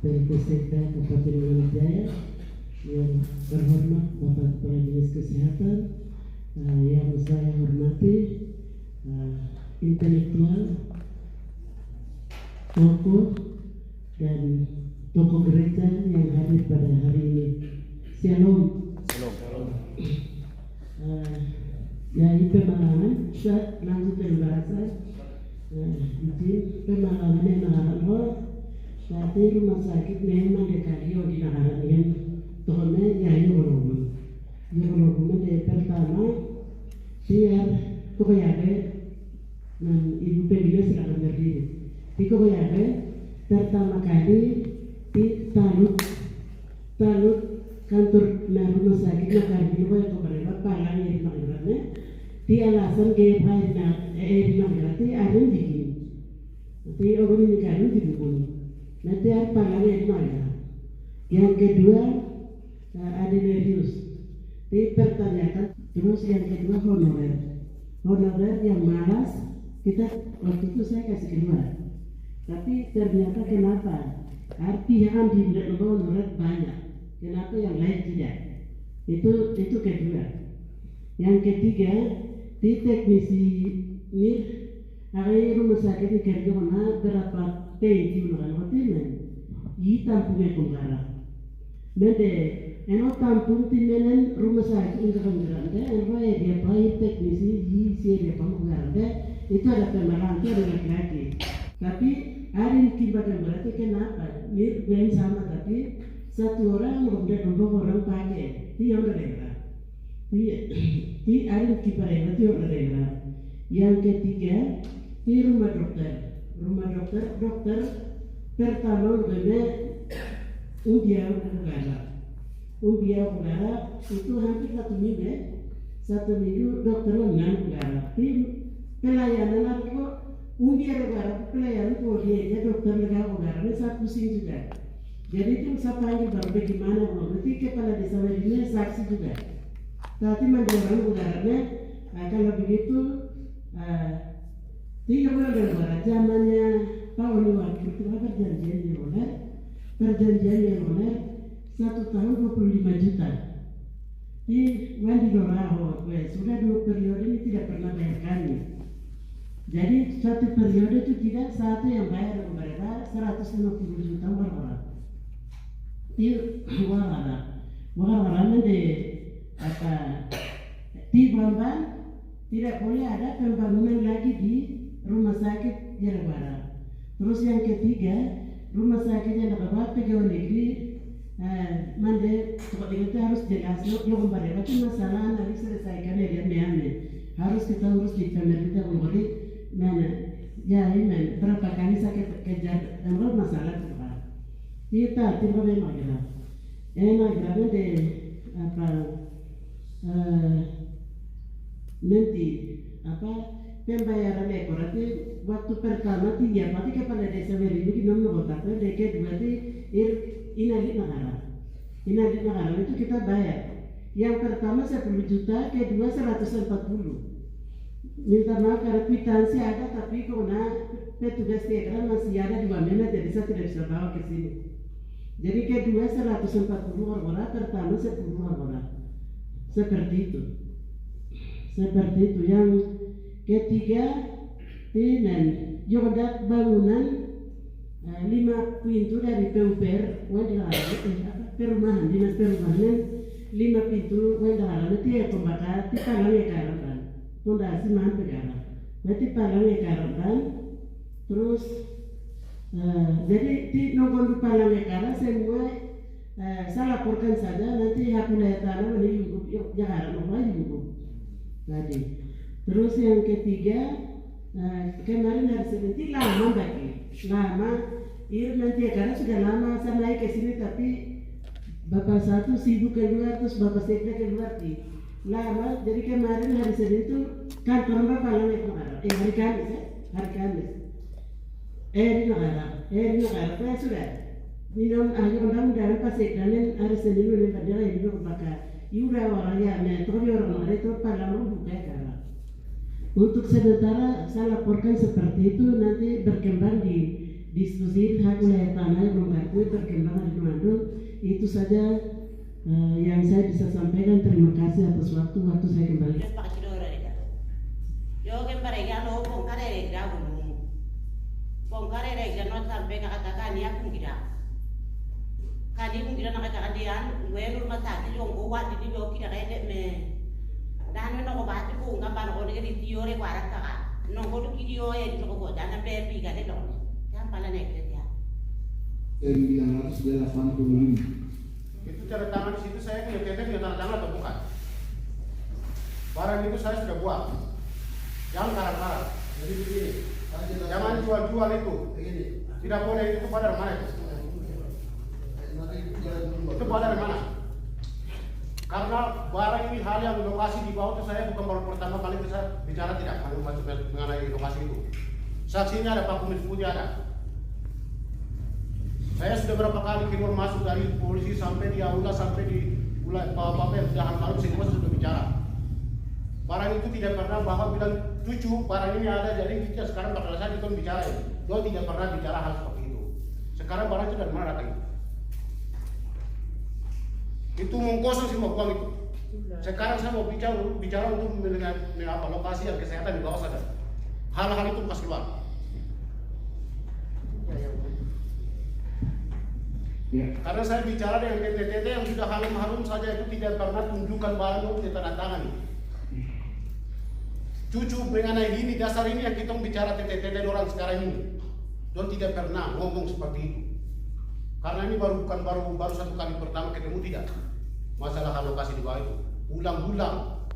Sekda Kabupaten Mangjaya, yang terhormat Bapak Kepala Dinas Kesehatan, yang saya hormati intelektual, tokoh dan tokoh gereja yang hadir pada hari ini. Shalom. Shalom. Ya, ini pemahaman saya langsung dari bahasa izin pemahamannya naharan saat ini rumah sakit memang dekario di naharan yang tohnya ya yorobun de pertama biar kokoyabe dan ibu pembina silakan berdiri di kokoyabe pertama kali di talut kantor rumah sakit nakar di kokoya kokoya palang yang dimaksudnya di alasan ke di Mangrati ada bikin nanti orang ini kan dibukul nanti ada palangnya di mana. Yang kedua ada Nerius dipertanyakan. Terus yang kedua honorer yang malas kita waktu itu saya kasih keluar, tapi ternyata kenapa arti yang diberikan honorer banyak, kenapa yang lain tidak, itu kedua. Yang ketiga di teknisi ini hari rumah sakit di kerja mana berapa tinggi mengenai hotelnya i tampungnya kunggara mende eno tampung timenen rumah sakit untuk kunggara eno dia bayi teknisi i dia kunggara itu ada pemeranti ada laki-laki tapi hari ini kita berarti kenapa mirip sama tapi satu orang kemudian orang pakai dia udah dengar di ada kibarnya itu ada. Yang ketiga di rumah dokter pertama udah umbia udara itu hampir satu minggu dokter menang udara di pelayanan aku umbia udara pelayanan dia dokter lega udara ini saya pusing juga jadi itu saya panggil baru bagaimana berarti kepala desa ini saksi juga. Tapi mendengar udaranya, kalau begitu, tiga bulan dari zamannya Pak Oliwar itu perjanjian yang oner 1 tahun 25 juta. Di Wandi Doraho, sudah 2 periode ini tidak pernah bayar kami. Jadi satu periode itu tidak satu yang bayar mereka 150 juta orang. Di warna di Bamban tidak boleh ada pembangunan lagi di rumah sakit Jarawara. Terus yang ketiga rumah sakit yang dapat pegawai negeri mande kita harus jelas yang kemarin itu masalah nanti selesaikan ya dia harus kita urus di pemerintah menjadi mana ya ini berapa kali sakit kejar masalah itu kita tidak memang enak de apa nanti pembayaran berarti waktu pertama tiga berarti kepala desa ini nomor otaknya deket berarti inali negara itu kita bayar yang pertama 10 juta kedua 140 minta maaf karena kwitansi ada tapi karena petugas TKR masih ada di Wamena jadi saya tidak bisa bawa ke sini jadi kedua 140 orang pertama 10 orang seperti itu yang ketiga dengan Yodak bangunan 5 pintu dari PUPR perumahan dinas perumahan 5 pintu wendara nanti ya pembakar di palangnya karantan fondasi mahan negara nanti palangnya karantan terus jadi di nomor palangnya karantan semua saya laporkan saja nanti hak wilayah tanah ini Jakarta rumah juga. Jadi terus yang ketiga kemarin hari Senin lama nanti karena sudah lama saya naik ke sini tapi bapak satu sibuk keluar terus bapak sekda keluar di lama jadi kemarin hari Senin itu kantor bapak lama kemarin hari Kamis di negara saya sudah minum mudah-mudahan pas sekdanen hari Senin ini pada ini bakal iura orangnya metode orang itu parlamen buka karena untuk sementara saya laporkan seperti itu nanti berkembang di diskusi hak wilayah tanah yang belum diakui perkembangan di Manado. Itu saja yang saya bisa sampaikan. Terima kasih atas waktu saya kembali. Yo que para ya no pongkare regra bunu. Pongkare regra no sampai katakan ya kungira. Kali kungira nak katakan dia, gue rumah sakit yang gue wadi di bawah kira kayak me. Dan no bati ku ngapan ko ni tiore warak ka. No ko du kidio ya di ko dan be pi ga de don. Yang pala nek ya. 985. Itu cara tangan di situ saya punya tete punya tanda tangan atau bukan? Barang itu saya sudah buat. Jangan karang-karang. Jadi begini, Jangan jual-jual itu. begini. Tidak boleh itu pada dari mana itu? Nanti jalan dulu. Itu pada dari mana? Karena barang ini hal yang lokasi di bawah itu saya bukan baru pertama kali itu saya bicara tidak mengenai lokasi itu. Saksinya ada Pak Kumis Putih ada. Saya sudah berapa kali keluar masuk dari polisi sampai di aula sampai di apa yang sudah malam semua sudah bicara. Barang itu tidak pernah bahwa bilang cucu barang ini ada jadi kita sekarang bakal saja kita bicara ini. Dia tidak pernah bicara hal seperti itu. Sekarang barang itu dari mana datang? Itu mengkosong semua uang itu. Sekarang saya mau bicara untuk apa lokasi yang kesehatan di bawah saja. Hal-hal itu pas keluar. Ya. Karena saya bicara dengan TT yang sudah harum-harum saja itu tidak pernah tunjukkan barang itu tanda tangan. Cucu mengenai ini dasar ini yang kita bicara TT orang sekarang ini. Don tidak pernah ngomong seperti itu. Karena ini bukan baru satu kali pertama ketemu tidak. Masalah alokasi di bawah itu ulang-ulang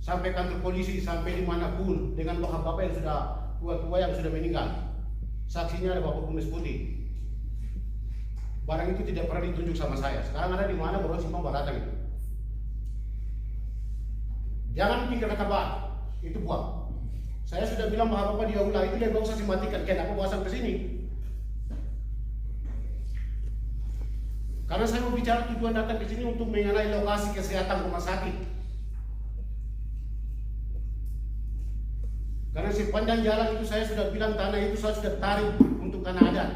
sampai kantor polisi sampai dimanapun dengan bapak-bapak yang sudah tua-tua yang sudah meninggal. Saksinya ada Bapak Kumis Putih. Barang itu tidak pernah ditunjuk sama saya. Sekarang ada di mana baru simpang baratang itu. Jangan pikir kata Pak, itu buang. Saya sudah bilang bapak-bapak dia ulah itu dia gak usah dimatikan. Kenapa bawa sampai sini? Karena saya mau bicara tujuan datang ke sini untuk mengenai lokasi kesehatan rumah sakit. Karena sepanjang jalan itu saya sudah bilang tanah itu saya sudah tarik untuk tanah adat.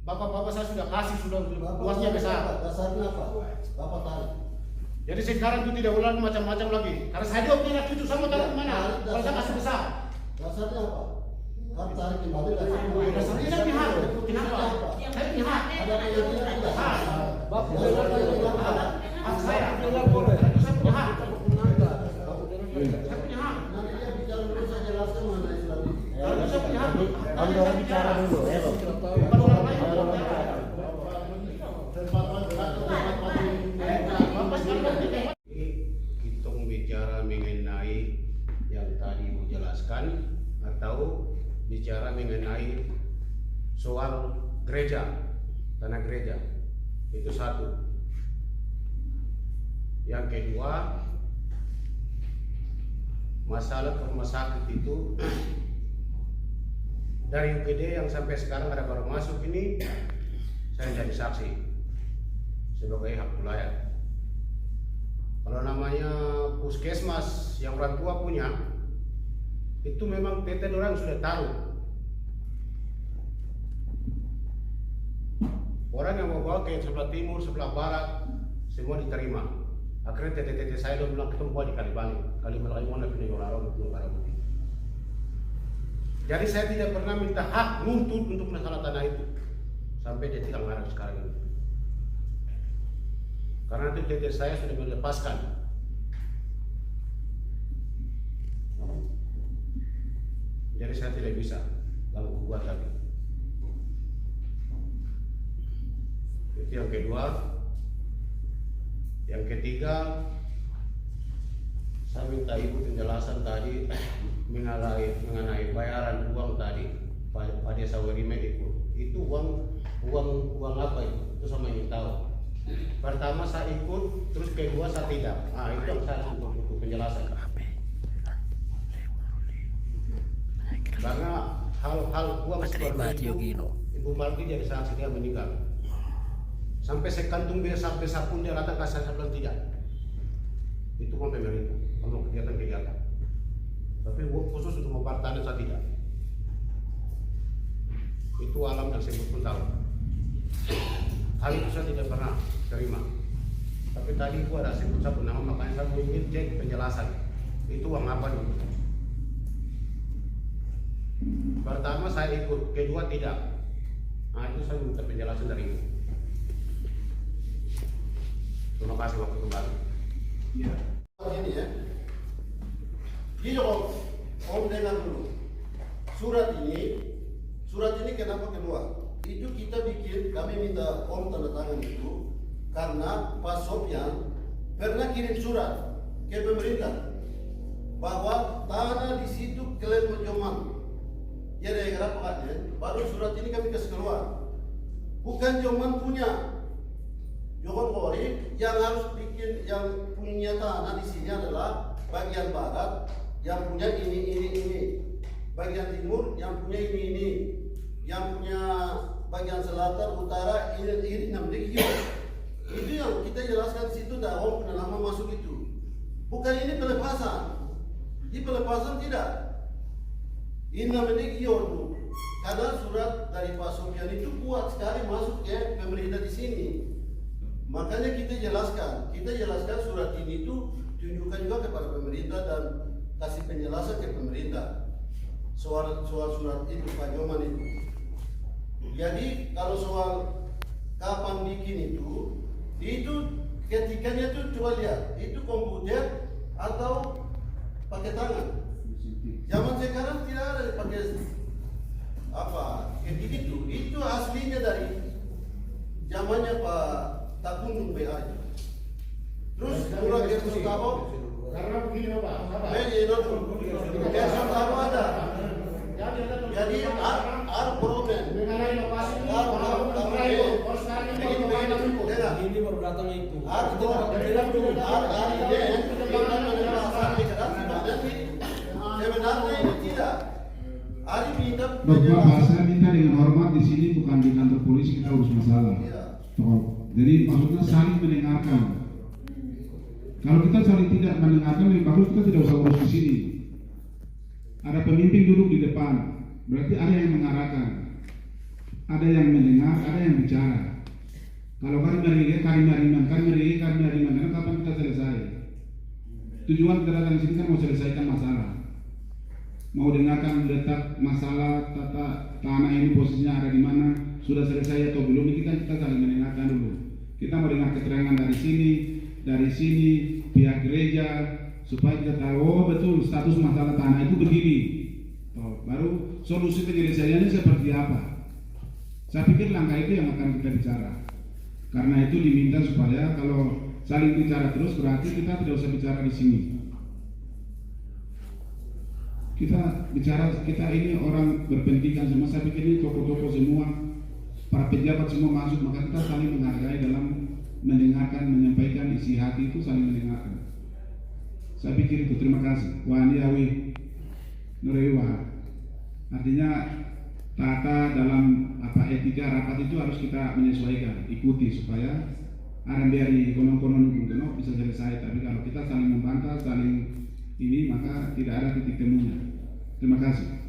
Bapak-bapak saya sudah kasih sudah luasnya besar. Dasarnya apa? Bapak tarik. Jadi sekarang itu tidak ulang macam-macam lagi. Karena saya juga punya cucu sama taruh di mana? Kalau saya kasih besar. Dasarnya apa? Kan tarik kembali dasarnya. Dasarnya saya punya hak. Kenapa? Saya punya hak. Ada keyakinan tidak? Hak. Bapak Hak saya. Saya punya hak. Saya punya hak. nanti dia bicara dulu saya jelaskan mengenai Islam ini. Saya punya hak. Kamu orang bicara dulu, ya. Kita bicara mengenai yang tadi Ibu jelaskan atau bicara mengenai soal gereja, tanah gereja. Itu satu. Yang kedua, masalah rumah sakit itu dari UGD yang sampai sekarang ada baru masuk ini, saya jadi saksi sebagai hak wilayah. Kalau namanya puskesmas yang orang tua punya, itu memang PT orang sudah tahu. Orang yang mau bawa ke sebelah timur, sebelah barat, semua diterima. Akhirnya TT saya udah bilang kita mau di Kalibani, Kalibani mana punya orang putih. Jadi saya tidak pernah minta hak nuntut untuk masalah tanah itu sampai dia tidak ngarang sekarang ini. Karena itu TT saya sudah melepaskan. Jadi saya tidak bisa lalu buat lagi. Itu yang kedua. Yang ketiga, saya minta Ibu penjelasan tadi mengenai bayaran uang tadi pada Sawerime itu uang apa itu? Itu sama ingin tahu. Pertama saya ikut, terus kedua saya tidak. Nah itu yang saya butuh penjelasan. Karena hal-hal uang seperti itu, Ibu Malki jadi saksi dia meninggal. Sampai sekantung dia sampai sapun dia kata kasar saya bilang tidak. Itu kan pemerintah, kalau kegiatan. Tapi khusus untuk mempertahankan saya tidak. Itu alam dan sebut pun tahu. Hal itu saya tidak pernah terima. Tapi tadi itu ada sebut satu nama, makanya saya ingin cek penjelasan. Itu uang apa dulu? Pertama saya ikut, kedua tidak. Nah itu saya minta penjelasan dari Ibu. Terima kasih waktu kembali. Iya. Ini ya. Gini om dengar dulu. Surat ini kenapa keluar? Itu kita bikin, kami minta om tanda tangan itu karena Pak Sofyan pernah kirim surat ke pemerintah bahwa tanah di situ klaim Joman. Ya daerah Pakaten, baru surat ini kami kasih keluar. Bukan Joman punya. Joman Kori yang harus bikin, yang punya tanah di sini adalah bagian barat yang punya ini. Bagian timur yang punya ini. Yang punya bagian selatan, utara, ini namanya itu yang kita jelaskan di situ. Dah om punya nama masuk itu. Bukan ini pelepasan. Di pelepasan tidak. Ini namanya tuh. Karena surat dari Pak Sofyan itu kuat sekali masuk ke pemerintah di sini. Makanya kita jelaskan surat ini itu tunjukkan juga kepada pemerintah dan kasih penjelasan ke pemerintah soal surat itu Pak Joman itu. Jadi kalau soal kapan bikin itu ketikanya tuh coba lihat itu komputer atau pakai tangan. Zaman sekarang tidak ada pakai ketik itu aslinya dari zamannya Pak Takundung BA. Terus Murah Gerson Tabo Karena begini Pak, Gerson Tabo ada. Jadi ada problem. Ini baru datang itu. Sebenarnya ini tidak. Ari minta Bapak, saya minta dengan hormat di sini bukan di kantor polisi kita urus masalah. Jadi maksudnya saling mendengarkan. Kalau kita saling tidak mendengarkan, lebih bagus kita tidak usah urus di sini. Ada pemimpin duduk di depan, berarti ada yang mengarahkan, ada yang mendengar, ada yang bicara. Kalau kami meriman, karena kapan kita selesai? Tujuan kita datang sini kan mau selesaikan masalah, mau dengarkan letak masalah tata tanah ini posisinya ada di mana, sudah selesai atau belum, ini kan kita saling mendengarkan dulu. Kita mau dengar keterangan dari sini pihak gereja supaya kita tahu oh betul status masalah tanah itu begini. Baru solusi penyelesaiannya seperti apa. Saya pikir langkah itu yang akan kita bicara. Karena itu diminta supaya kalau saling bicara terus berarti kita tidak usah bicara di sini. Kita ini orang berpendidikan semua, saya pikir ini tokoh-tokoh semua, para pejabat semua masuk, maka kita saling menghargai dalam mendengarkan, menyampaikan isi hati itu saling mendengarkan. Saya pikir itu, terima kasih. Waniawi Nurewa. Artinya tata dalam etika rapat itu harus kita menyesuaikan, ikuti supaya biari konon-konon bisa selesai. Tapi kalau kita saling membantah, saling ini maka tidak ada titik temunya. Terima kasih.